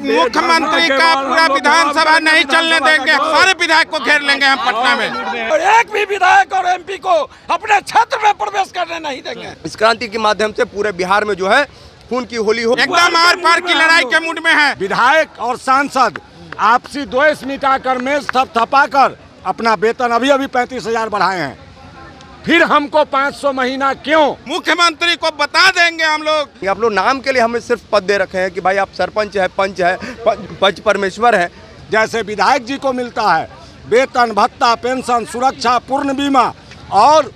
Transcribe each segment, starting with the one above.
मुख्यमंत्री का पूरा विधानसभा नहीं चलने देंगे, सारे विधायक को घेर लेंगे हम पटना में, और एक भी विधायक और एमपी को अपने क्षेत्र में प्रवेश करने नहीं देंगे। इस क्रांति के माध्यम से पूरे बिहार में जो है खून की होली हो, एकदम आर पार की लड़ाई के मूड में है। विधायक और सांसद आपसी द्वेष मिटाकर मेज थपथपाकर अपना वेतन अभी 35,000 बढ़ाए हैं, फिर हमको 500 महीना क्यों? मुख्यमंत्री को बता देंगे हम लोग। आप लोग नाम के लिए हमें सिर्फ पद दे रखे हैं कि भाई आप सरपंच है, पंच है, पंच परमेश्वर है। जैसे विधायक जी को मिलता है वेतन, भत्ता, पेंशन, सुरक्षा, पूर्ण बीमा और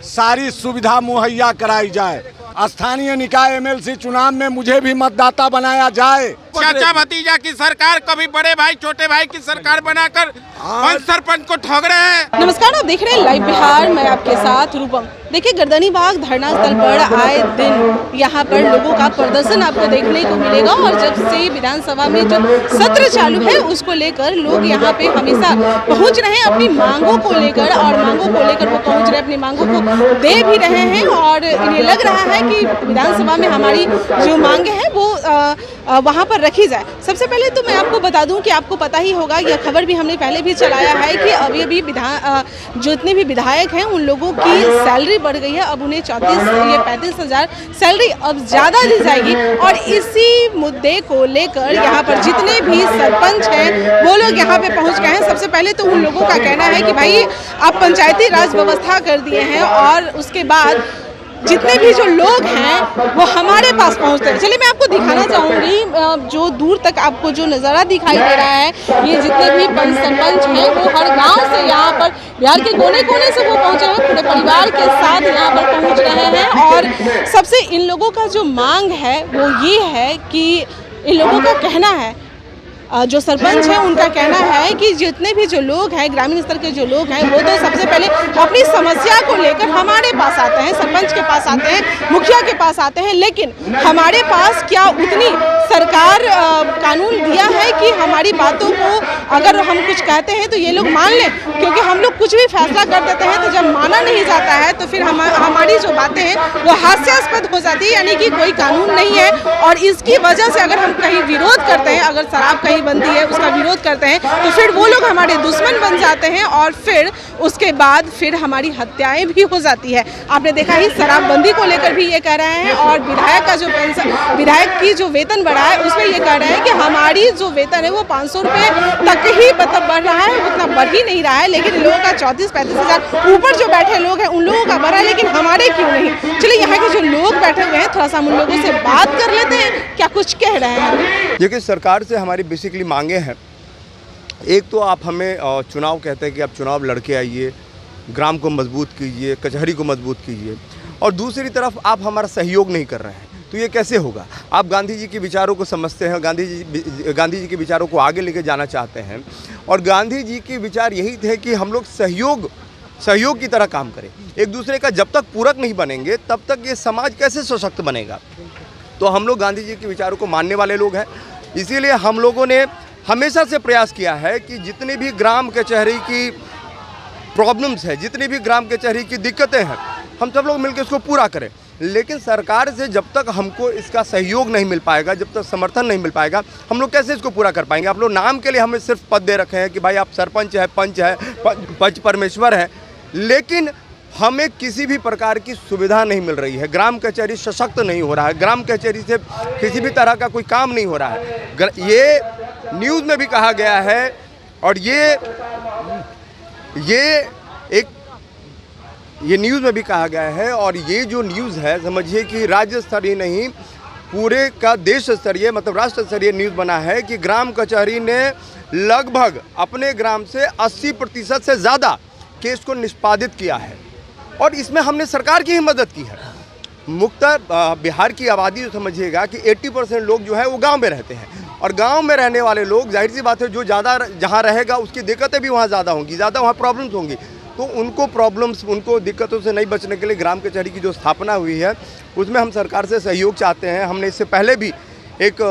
सारी सुविधा मुहैया कराई जाए। स्थानीय निकाय एमएलसी चुनाव में मुझे भी मतदाता बनाया जाए। चाचा भतीजा की सरकार, कभी बड़े भाई छोटे भाई की सरकार बनाकर पंच सरपंच को ठग रहे हैं। नमस्कार, आप देख रहे हैं लाइव बिहार, मैं आपके साथ रूपम। देखिए, गर्दनी बाग धरना स्थल पर आए दिन यहाँ पर लोगों का प्रदर्शन आपको देखने को मिलेगा और जब से विधानसभा में जो सत्र चालू है उसको लेकर लोग यहाँ पे हमेशा पहुँच रहे हैं अपनी मांगों को लेकर, और मांगों को लेकर वो पहुँच रहे, अपनी मांगों को दे भी रहे हैं और इन्हें लग रहा है कि विधानसभा में हमारी जो मांगे हैं वो वहाँ पर रखी जाए। सबसे पहले तो मैं आपको बता दूं कि आपको पता ही होगा, यह खबर भी हमने पहले भी चलाया है कि अभी जो इतने भी विधायक हैं उन लोगों की सैलरी बढ़ गई है। अब उन्हें 35,000 सैलरी अब ज़्यादा दी जाएगी और इसी मुद्दे को लेकर यहाँ पर जितने भी सरपंच हैं वो लोग यहाँ पे पहुँच गए हैं। सबसे पहले तो उन लोगों का कहना है कि भाई आप पंचायती राज व्यवस्था कर दिए हैं और उसके बाद जितने भी जो लोग हैं वो हमारे पास पहुंचते हैं। चलिए मैं आपको दिखाना चाहूँगी, जो दूर तक आपको जो नज़ारा दिखाई दे रहा है, ये जितने भी पंच सरपंच हैं वो हर गांव से यहाँ पर बिहार के कोने कोने से वो पहुँचे हैं, पूरे परिवार के साथ यहाँ पर पहुँच रहे हैं। और सबसे इन लोगों का जो मांग है वो ये है कि इन लोगों का कहना है, जो सरपंच है उनका कहना है कि जितने भी जो लोग हैं, ग्रामीण स्तर के जो लोग हैं, वो तो सबसे पहले अपनी समस्या को लेकर हमारे पास आते हैं, सरपंच के पास आते हैं, मुखिया के पास आते हैं, लेकिन हमारे पास क्या उतनी सरकार कानून दिया है कि हमारी बातों को अगर हम कुछ कहते हैं तो ये लोग मान लें? क्योंकि हम लोग कुछ भी फैसला कर देते हैं तो जब माना नहीं जाता है तो फिर हमारी जो बातें हैं वो हास्यास्पद हो जाती है, यानी कि कोई कानून नहीं है। और इसकी वजह से अगर हम कहीं विरोध करते हैं, अगर शराब कहीं बनती है उसका विरोध करते हैं तो फिर वो लोग हमारे दुश्मन बन जाते हैं और फिर उसके बाद फिर हमारी हत्याएं भी हो जाती है। आपने देखा ही शराबबंदी को लेकर भी ये कह रहे हैं और विधायक का जो पेंशन, विधायक की जो वेतन बढ़ा है उसमें ये कह रहे हैं कि हमारी जो वेतन है वो 500 रुपये तक ही मतलब बढ़ रहा है, उतना बढ़ ही नहीं रहा है। लेकिन इन लोगों का 34-35,000 ऊपर जो बैठे लोग हैं उन लोगों का बढ़ा है, लेकिन हमारे क्यों नहीं? चलिए यहाँ के जो लोग बैठे हुए हैं थोड़ा सा हम उन लोगों से बात कर लेते हैं, क्या कुछ कह रहे हैं। देखिए, सरकार से हमारी बेसिकली मांगे हैं, एक तो आप हमें चुनाव कहते हैं कि आप चुनाव लड़के आइए, ग्राम को मजबूत कीजिए, कचहरी को मजबूत कीजिए, और दूसरी तरफ आप हमारा सहयोग नहीं कर रहे हैं, तो ये कैसे होगा? आप गांधी जी के विचारों को समझते हैं, गांधी जी के विचारों को आगे लेके जाना चाहते हैं, और गांधी जी के विचार यही थे कि हम लोग सहयोग की तरह काम करें, एक दूसरे का जब तक पूरक नहीं बनेंगे तब तक ये समाज कैसे सशक्त बनेगा। तो हम लोग गांधी जी के विचारों को मानने वाले लोग हैं, इसीलिए हम लोगों ने हमेशा से प्रयास किया है कि जितनी भी ग्राम कचहरी की प्रॉब्लम्स है, जितनी भी ग्राम कचहरी की दिक्कतें हैं, हम सब लोग मिलकर इसको पूरा करें। लेकिन सरकार से जब तक हमको इसका सहयोग नहीं मिल पाएगा, जब तक समर्थन नहीं मिल पाएगा, हम लोग कैसे इसको पूरा कर पाएंगे? आप लोग नाम के लिए हमें सिर्फ पद दे रखे हैं कि भाई आप सरपंच है, पंच है, पंच परमेश्वर है, लेकिन हमें किसी भी प्रकार की सुविधा नहीं मिल रही है। ग्राम कचहरी सशक्त नहीं हो रहा है, ग्राम कचहरी से किसी भी तरह का कोई काम नहीं हो रहा है। ये न्यूज़ में भी कहा गया है और ये न्यूज़ में भी कहा गया है, और ये जो न्यूज़ है समझिए कि राज्य स्तरीय नहीं, पूरे का देश स्तरीय मतलब राष्ट्र स्तरीय न्यूज़ बना है कि ग्राम कचहरी ने लगभग अपने ग्राम से 80% से ज़्यादा केस को निष्पादित किया है, और इसमें हमने सरकार की ही मदद की है। मुख्यतः बिहार की आबादी जो समझिएगा कि 80% लोग जो है वो गांव में रहते हैं, और गांव में रहने वाले लोग जाहिर सी बात है जो ज़्यादा जहां रहेगा उसकी दिक्कतें भी वहां ज़्यादा होंगी, ज़्यादा वहां प्रॉब्लम्स होंगी। तो उनको दिक्कतों से नहीं बचने के लिए ग्राम कचहरी की जो स्थापना हुई है उसमें हम सरकार से सहयोग चाहते हैं। हमने इससे पहले भी एक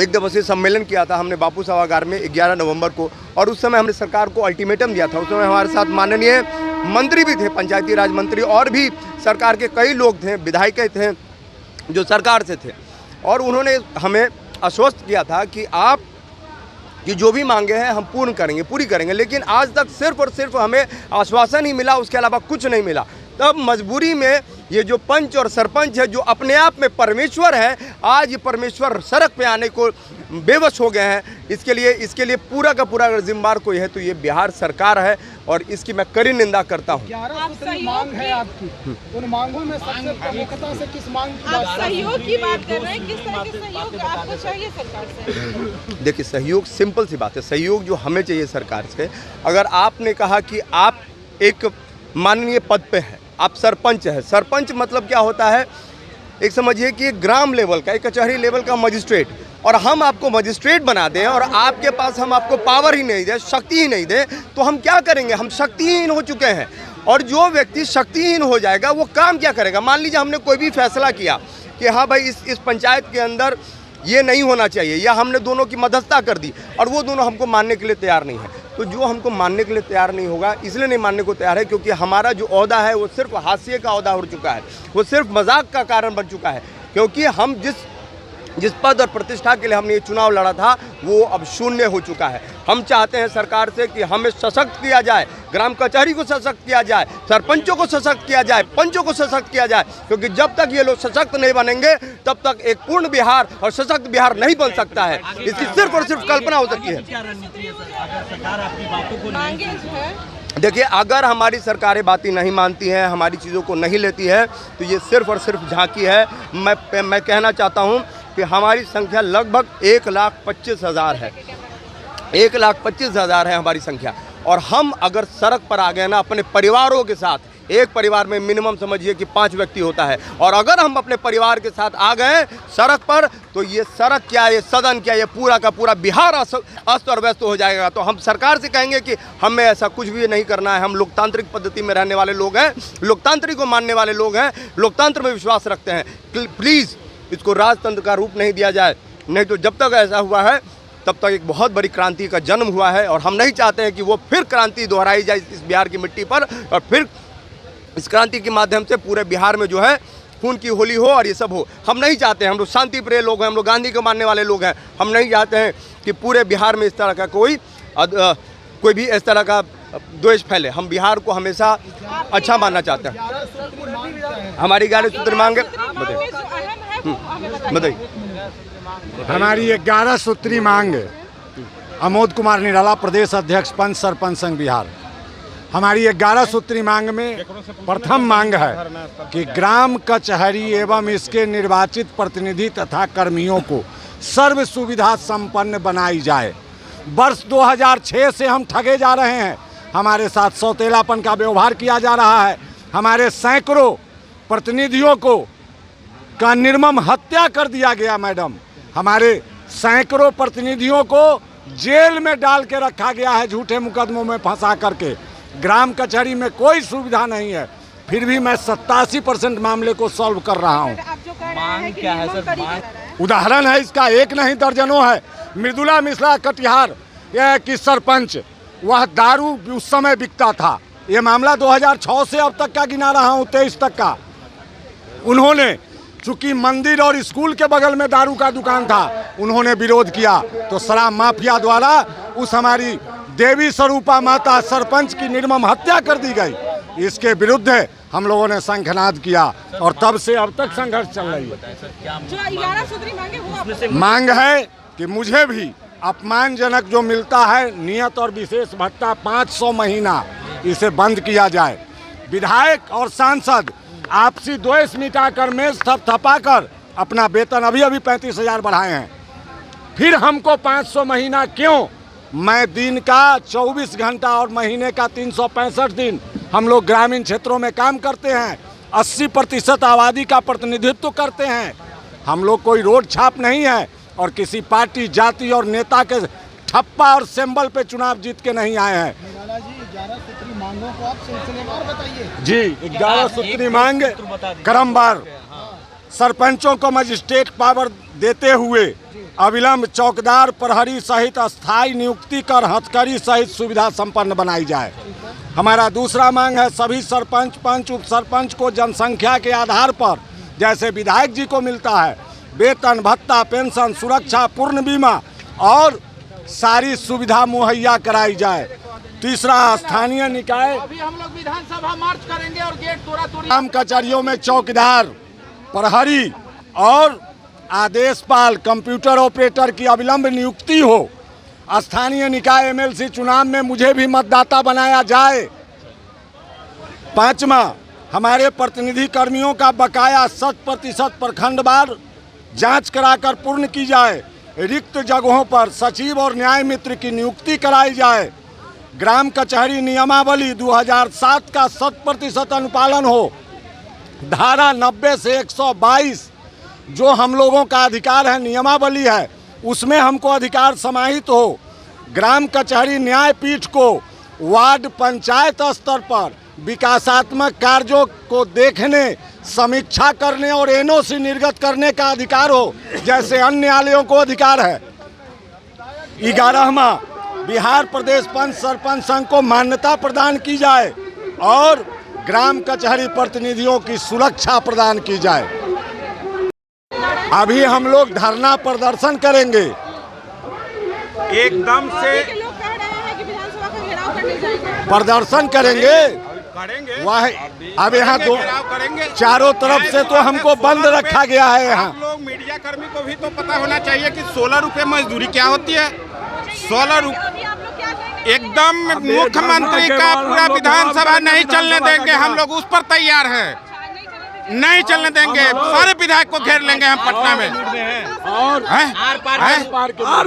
दिवसीय सम्मेलन किया था हमने बापू सभागार में 11 नवंबर को, और उस समय हमने सरकार को अल्टीमेटम दिया था। उस समय हमारे साथ माननीय मंत्री भी थे, पंचायती राज मंत्री, और भी सरकार के कई लोग थे, विधायक थे जो सरकार से थे, और उन्होंने हमें आश्वस्त किया था कि आप कि जो भी मांगे हैं हम पूरी करेंगे, लेकिन आज तक सिर्फ और सिर्फ हमें आश्वासन ही मिला, उसके अलावा कुछ नहीं मिला। तब मजबूरी में ये जो पंच और सरपंच है, जो अपने आप में परमेश्वर है, आज ये परमेश्वर सड़क पे आने को बेबस हो गए हैं। इसके लिए पूरा का पूरा अगर जिम्मेदार कोई है तो ये बिहार सरकार है और इसकी मैं कड़ी निंदा करता हूँ। 11 सूत्री मांग है आपकी, उन मांगों में सबसे प्रमुखता से किस मांग की आप सहयोग की बात कर रहे हैं, किस तरह के सहयोग आपको चाहिए सरकार से? देखिए, सहयोग सिंपल सी बात है, सहयोग जो हमें चाहिए सरकार से, अगर आपने कहा कि आप एक माननीय पद पे हैं, आप सरपंच हैं, सरपंच मतलब क्या होता है, एक समझिए कि एक ग्राम लेवल का, एक कचहरी लेवल का मजिस्ट्रेट, और हम आपको मजिस्ट्रेट बना दें और आपके पास हम आपको पावर ही नहीं दें, शक्ति ही नहीं दें, तो हम क्या करेंगे? हम शक्तिहीन हो चुके हैं। और जो व्यक्ति शक्तिहीन हो जाएगा वो काम क्या करेगा? मान लीजिए हमने कोई भी फैसला किया कि हाँ भाई इस पंचायत के अंदर ये नहीं होना चाहिए, या हमने दोनों की मध्यस्थता कर दी और वो दोनों हमको मानने के लिए तैयार नहीं है, तो जो हमको मानने के लिए तैयार नहीं होगा, इसलिए नहीं मानने को तैयार है क्योंकि हमारा जो ओहदा है वो सिर्फ हाशिए का ओहदा हो चुका है, वो सिर्फ मजाक का कारण बन चुका है। क्योंकि हम जिस पद और प्रतिष्ठा के लिए हमने ये चुनाव लड़ा था वो अब शून्य हो चुका है। हम चाहते हैं सरकार से कि हमें सशक्त किया जाए, ग्राम कचहरी को सशक्त किया जाए, सरपंचों को सशक्त किया जाए, पंचों को सशक्त किया जाए, क्योंकि जब तक ये लोग सशक्त नहीं बनेंगे तब तक एक पूर्ण बिहार और सशक्त बिहार नहीं बन सकता है। इसकी सिर्फ और सिर्फ कल्पना हो सकती है। देखिए, अगर हमारी सरकारें बातें नहीं मानती हैं, हमारी चीज़ों को नहीं लेती है, तो ये सिर्फ और सिर्फ झांकी है। मैं कहना चाहता हूँ कि हमारी संख्या लगभग 1,25,000 है, 1,25,000 है हमारी संख्या। और हम अगर सड़क पर आ गए ना अपने परिवारों के साथ, एक परिवार में मिनिमम समझिए कि 5 व्यक्ति होता है, और अगर हम अपने परिवार के साथ आ गए सड़क पर, तो ये सड़क क्या, ये सदन क्या, ये पूरा का पूरा बिहार अस्त और व्यस्त हो जाएगा। तो हम सरकार से कहेंगे कि हमें ऐसा कुछ भी नहीं करना है। हम लोकतांत्रिक पद्धति में रहने वाले लोग हैं, लोकतांत्रिक को मानने वाले लोग हैं, लोकतंत्र में विश्वास रखते हैं। प्लीज़ इसको राजतंत्र का रूप नहीं दिया जाए, नहीं तो जब तक ऐसा हुआ है तब तक एक बहुत बड़ी क्रांति का जन्म हुआ है, और हम नहीं चाहते हैं कि वो फिर क्रांति दोहराई जाए इस बिहार की मिट्टी पर, और फिर इस क्रांति के माध्यम से पूरे बिहार में जो है खून की होली हो और ये सब हो। हम नहीं चाहते हैं। हम लोग शांति प्रिय लोग हैं, हम लोग गांधी को मानने वाले लोग हैं। हम नहीं चाहते हैं कि पूरे बिहार में इस तरह का कोई भी इस तरह का द्वेष फैले। हम बिहार को हमेशा अच्छा मानना चाहते हैं। हमारी 11 सूत्री मांग बताइए। हमारी 11 सूत्री मांग, अमोद कुमार निराला, प्रदेश अध्यक्ष पंच सरपंच संघ बिहार। हमारी 11 सूत्री मांग में प्रथम मांग है कि ग्राम कचहरी एवं इसके निर्वाचित प्रतिनिधि तथा कर्मियों को सर्व सुविधा संपन्न बनाई जाए। वर्ष 2006 से हम ठगे जा रहे हैं, हमारे साथ सौतेलापन का व्यवहार किया जा रहा है, हमारे सैकड़ों प्रतिनिधियों का निर्मम हत्या कर दिया गया। मैडम, हमारे सैकड़ों प्रतिनिधियों को जेल में डाल के रखा गया है, झूठे मुकदमों में फंसा करके। ग्राम कचहरी में कोई सुविधा नहीं है, फिर भी मैं 87% मामले को सॉल्व कर रहा हूँ। मांग क्या है सर? उदाहरण है इसका, एक नहीं दर्जनों है। मृदुला मिश्रा कटिहार की सरपंच, वह दारू उस समय बिकता था। ये मामला 2006 से अब तक का गिना रहा हूँ, 23 तक का। उन्होंने चूंकि मंदिर और स्कूल के बगल में दारू का दुकान था, उन्होंने विरोध किया तो शराब माफिया द्वारा उस हमारी देवी स्वरूपा माता सरपंच की निर्मम हत्या कर दी गई। इसके विरुद्ध हम लोगों ने शंखनाद किया और तब से अब तक संघर्ष चल रही है। मांग है कि मुझे भी अपमानजनक जो मिलता है नियत और विशेष भत्ता 500 महीना, इसे बंद किया जाए। विधायक और सांसद आपसी द्वेष मिटाकर मेज थपथपाकर अपना वेतन अभी 35,000 बढ़ाए हैं, फिर हमको 500 महीना क्यों? मैं दिन का 24 घंटा और महीने का 365 दिन हम लोग ग्रामीण क्षेत्रों में काम करते हैं, 80% आबादी का प्रतिनिधित्व करते हैं। हम लोग कोई रोड छाप नहीं है और किसी पार्टी, जाति और नेता के ठप्पा और सिंबल पे चुनाव जीत के नहीं आए हैं। निराला जी, 11 सूत्री मांगों को आप सिलसिलेवार बताइए। जी, 11 सूत्री मांग क्रमवार। सरपंचों को मजिस्ट्रेट पावर देते हुए अविलंब चौकीदार, प्रहरी सहित अस्थायी नियुक्ति कर हथकड़ी सहित सुविधा संपन्न बनाई जाए। हमारा दूसरा मांग है सभी सरपंच, पंच, उप सरपंच को जनसंख्या के आधार पर जैसे विधायक जी को मिलता है वेतन भत्ता पेंशन सुरक्षा पूर्ण बीमा और सारी सुविधा मुहैया कराई जाए। तीसरा, स्थानीय निकाय अभी हम लोग विधानसभा मार्च करेंगे और गेट तोड़ा तोड़ी ग्राम कचहरियों में चौकीदार, प्रहरी और आदेशपाल, कंप्यूटर ऑपरेटर की अविलंब नियुक्ति हो। स्थानीय निकाय एमएलसी चुनाव में मुझे भी मतदाता बनाया जाए। पांचवा, हमारे प्रतिनिधि कर्मियों का बकाया 100% प्रखंडवार जांच कराकर पूर्ण की जाए। रिक्त जगहों पर सचिव और न्याय मित्र की नियुक्ति कराई जाए। ग्राम कचहरी नियमावली 2007 का 100% अनुपालन हो। धारा 90 से 122 जो हम लोगों का अधिकार है, नियमावली है, उसमें हमको अधिकार समाहित हो। ग्राम कचहरी न्यायपीठ को वार्ड पंचायत स्तर पर विकासात्मक कार्यों को देखने, समीक्षा करने और एनओसी निर्गत करने का अधिकार हो, जैसे अन्य न्यायालयों को अधिकार है। 11वां, बिहार प्रदेश पंच सरपंच संघ को मान्यता प्रदान की जाए और ग्राम कचहरी प्रतिनिधियों की सुरक्षा प्रदान की जाए। अभी हम लोग धरना प्रदर्शन करेंगे। एकदम से लोग कह रहे हैं कि विधानसभा का घेराव करने जाएंगे। प्रदर्शन करेंगे वह अब यहाँ दो घेराव करेंगे। चारों तरफ से तो हमको बंद रखा गया है। यहाँ आप लोग मीडिया कर्मी को भी तो पता होना चाहिए कि 16 रुपए मजदूरी क्या होती है। 16 रुपए एकदम मुख्यमंत्री का पूरा विधानसभा नहीं चलने देंगे। हम लोग उस पर तैयार हैं, नहीं चलने देंगे। सारे विधायक को घेर लेंगे हम पटना में। और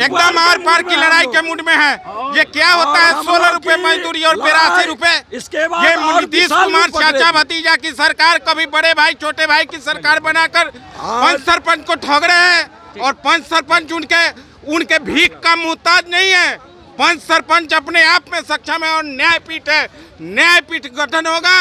एकदम आर पार की लड़ाई के मूड में है। ये क्या होता है 16 रुपए मजदूरी और 82 रुपए। ये नीतीश कुमार चाचा भतीजा की सरकार, कभी बड़े भाई छोटे भाई की सरकार बनाकर पंच सरपंच को ठग रहे हैं। और पंच सरपंच उनके भीख का मुहताज नहीं है। पंच सरपंच अपने आप में सक्षम है और न्यायपीठ है। न्यायपीठ गठन होगा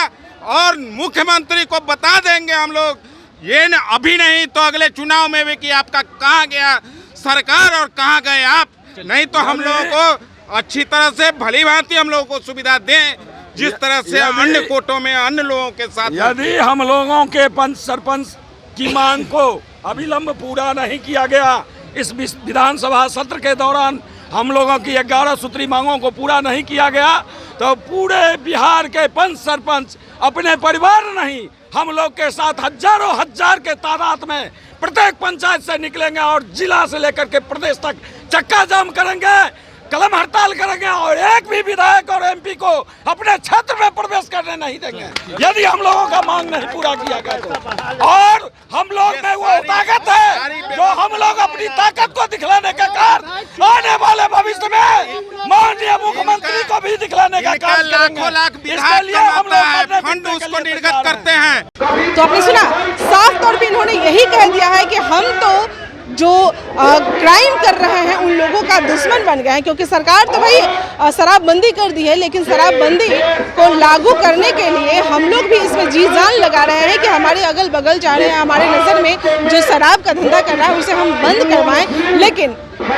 और मुख्यमंत्री को बता देंगे हम लोग, ये न अभी नहीं तो अगले चुनाव में भी, कि आपका कहाँ गया सरकार और कहाँ गए आप। नहीं तो हम लोगों को अच्छी तरह से भली भांति हम लोगों को सुविधा दें, जिस तरह से अन्य कोटों में अन्य लोगों के साथ। यदि हम लोगों के पंच सरपंच की मांग को अविलंब पूरा नहीं किया गया, इस विधानसभा सत्र के दौरान हम लोगों की 11 सूत्री मांगों को पूरा नहीं किया गया, तो पूरे बिहार के पंच सरपंच अपने परिवार नहीं, हम लोग के साथ हजारों हजार के तादाद में प्रत्येक पंचायत से निकलेंगे और जिला से लेकर के प्रदेश तक चक्का जाम करेंगे, कलम हड़ताल करेंगे और एक भी विधायक और एमपी को अपने क्षेत्र में प्रवेश करने नहीं देंगे यदि हम लोगों का मांग नहीं पूरा किया गया तो। और हम लोग में वो ताकत है जो हम लोग अपनी ताकत को दिखलाने का कार्य आने वाले भविष्य में माननीय मुख्यमंत्री को भी दिखलाने का कार्य करेंगे। इसके लिए हम लोग फंड उसको निर्गत करते हैं। तो आपने सुना, साफ तौर पे इन्होंने यही कह दिया है कि हम तो जो क्राइम कर रहे हैं उन लोगों का दुश्मन बन गए हैं, क्योंकि सरकार तो भाई शराबबंदी कर दी है, लेकिन शराबबंदी को लागू करने के लिए हम लोग भी इसमें जी जान लगा रहे हैं कि हमारे अगल बगल चाहे हमारे नज़र में जो शराब का धंधा कर रहा है उसे हम बंद करवाएं। लेकिन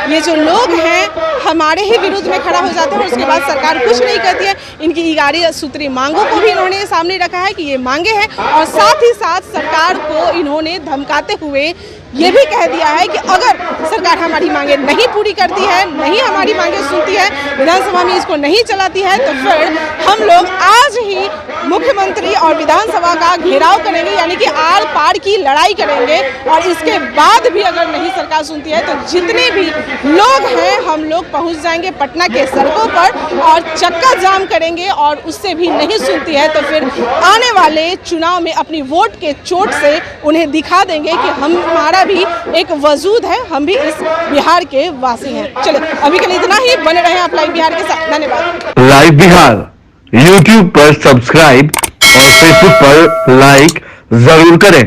ये जो लोग हैं हमारे ही विरुद्ध में खड़ा हो जाते हैं और उसके बाद सरकार कुछ नहीं करती है। इनकी 11 सूत्री मांगों को भी इन्होंने सामने रखा है कि ये मांगे हैं, और साथ ही साथ सरकार को इन्होंने धमकाते हुए ये भी कह दिया है कि अगर सरकार हमारी मांगे नहीं पूरी करती है, नहीं हमारी मांगे सुनती है, विधानसभा में इसको नहीं चलाती है, तो फिर हम लोग आज ही मुख्यमंत्री और विधानसभा का घेराव करेंगे, यानी कि आर पार की लड़ाई करेंगे। और इसके बाद भी अगर नहीं सरकार सुनती है तो जितने भी लोग हैं हम लोग पहुंच जाएंगे पटना के सड़कों पर और चक्का जाम करेंगे। और उससे भी नहीं सुनती है तो फिर आने वाले चुनाव में अपनी वोट के चोट से उन्हें दिखा देंगे कि हमारा भी एक वजूद है, हम भी इस बिहार के वासी हैं। चलो अभी के लिए इतना ही, बने रहे आप लाइव बिहार के साथ। धन्यवाद। लाइव बिहार YouTube पर सब्सक्राइब और Facebook पर लाइक जरूर करें।